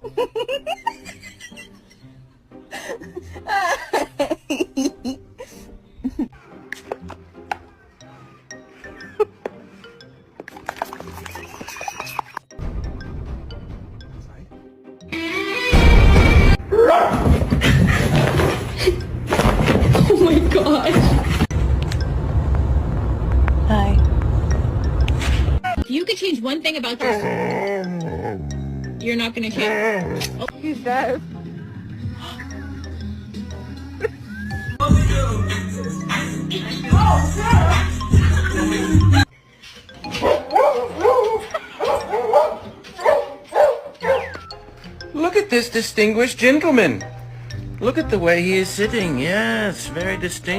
Oh my gosh. Hi. If you could change one thing about yourself, you're not gonna change. Oh. He's dead. Look at this distinguished gentleman. Look at the way he is sitting. Yes, very distinguished.